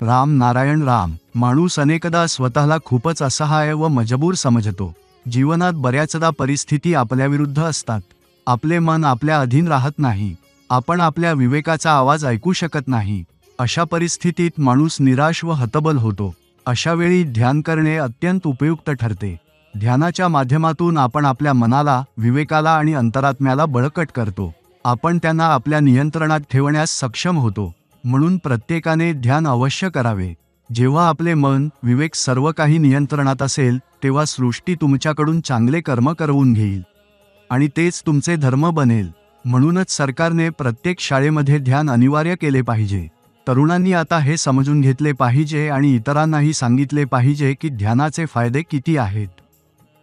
राम नारायण राम. माणूस अनेकदा स्वतःला खूपच असहाय्य व मजबूर समजतो. जीवनात बऱ्याचदा परिस्थिती आपल्याविरुद्ध असतात. आपले मन आपल्या अधीन राहत नाही. आपण आपल्या विवेकाचा आवाज ऐकू शकत नाही. अशा परिस्थितीत माणूस निराश व हतबल होतो. अशा वेळी ध्यान करणे अत्यंत उपयुक्त ठरते. ध्यानाच्या माध्यमातून आपण आपल्या मनाला, विवेकाला आणि अंतरात्म्याला बळकट करतो. आपण त्यांना आपल्या नियंत्रणात ठेवण्यास सक्षम होतो. म्हणून प्रत्येकाने ध्यान अवश्य करावे. जेव्हा आपले मन, विवेक सर्व काही नियंत्रणात असेल, तेव्हा सृष्टी तुमच्याकडून चांगले कर्म करवून घेईल आणि तेच तुमचे धर्म बनेल. म्हणूनच सरकारने प्रत्येक शाळेमध्ये ध्यान अनिवार्य केले पाहिजे. तरुणांनी आता हे समजून घेतले पाहिजे आणि इतरांनाही सांगितले पाहिजे की ध्यानाचे फायदे किती आहेत.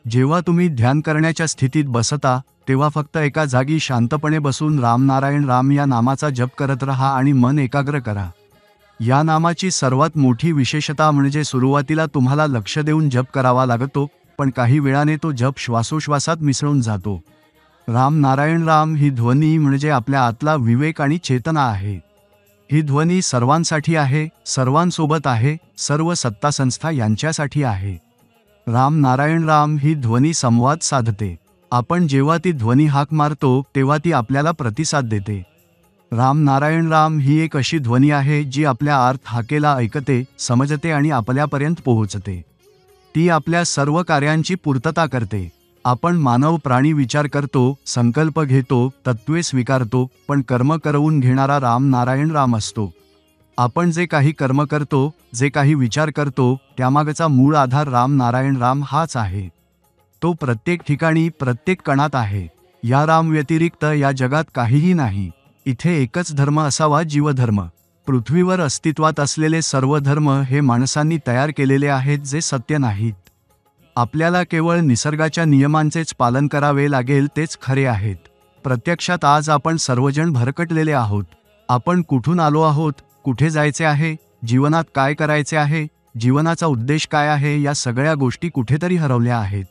जेव्हा तुम्ही ध्यान करण्याच्या स्थितीत बसता, तेव्हा फक्त एका जागी शांतपणे बसून राम नारायण राम या नामाचा जप करत राहा आणि मन एकाग्र करा. या नामाची सर्वात मोठी विशेषता म्हणजे सुरुवातीला तुम्हाला लक्ष देऊन जप करावा लागतो, पण काही वेळाने तो जप श्वासोश्वासात मिसळून जातो. राम नारायण राम ही ध्वनी म्हणजे आपल्या आतला विवेक आणि चेतना आहे. ही ध्वनी सर्वांसाठी आहे, सर्वांसोबत आहे, सर्व सत्तासंस्था यांच्यासाठी आहे. राम नारायण राम ही ध्वनी संवाद साधते. आपण जेव्हा ती ध्वनी हाक मारतो तेव्हा ती आपल्याला प्रतिसाद देते. राम नारायण राम ही एक अशी ध्वनी आहे जी आपल्या अर्थ हाकेला ऐकते, समजते आणि आपल्यापर्यंत पोहोचते. ती आपल्या सर्व कार्यांची पूर्तता करते. आपण मानव प्राणी विचार करतो, संकल्प घेतो, तत्त्वे स्वीकारतो, पण कर्म करवून घेणारा राम नारायण राम असतो. आपण जे काही कर्म करतो, जे काही विचार करतो, त्यामागचा मूळ आधार राम नारायण राम हाच आहे. तो प्रत्येक ठिकाणी, प्रत्येक कणात आहे. या राम व्यतिरिक्त या जगात काहीही नाही. इथे एकच धर्म असावा, जीवधर्म. पृथ्वीवर अस्तित्वात असलेले सर्व धर्म हे माणसांनी तयार केलेले आहेत, जे सत्य नाहीत. आपल्याला केवळ निसर्गाच्या नियमांचेच पालन करावे लागेल, तेच खरे आहेत. प्रत्यक्षात आज आपण सर्वजण भरकटलेले आहोत. आपण कुठून आलो आहोत, कुठे जायचे आहे, जीवनात काय करायचे आहे, जीवनाचा उद्देश काय आहे, या सगळ्या गोष्टी कुठेतरी हरवल्या आहेत.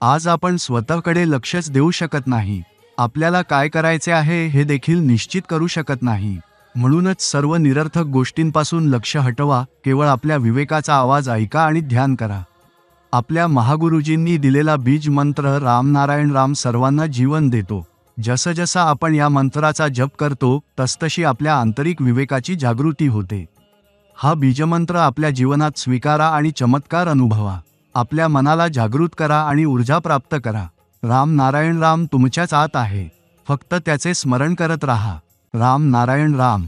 आज आपण स्वतःकडे लक्षच देऊ शकत नाही. आपल्याला काय करायचे आहे हे देखील निश्चित करू शकत नाही. म्हणूनच सर्व निरर्थक गोष्टींपासून लक्ष हटवा, केवळ आपल्या विवेकाचा आवाज ऐका आणि ध्यान करा. आपल्या महागुरुजींनी दिलेला बीज मंत्र राम नारायण राम सर्वांना जीवन देतो. जसं जसं आपण या मंत्राचा जप करतो, तसतशी आपल्या आंतरिक विवेकाची जागृती होते. हा बीजमंत्र आपल्या जीवनात स्वीकारा आणि चमत्कार अनुभवा. आपल्या मनाला जागृत करा आणि ऊर्जा प्राप्त करा. राम नारायण राम तुमच्याच आत आहे. फक्त त्याचे स्मरण करत राहा. राम नारायण राम.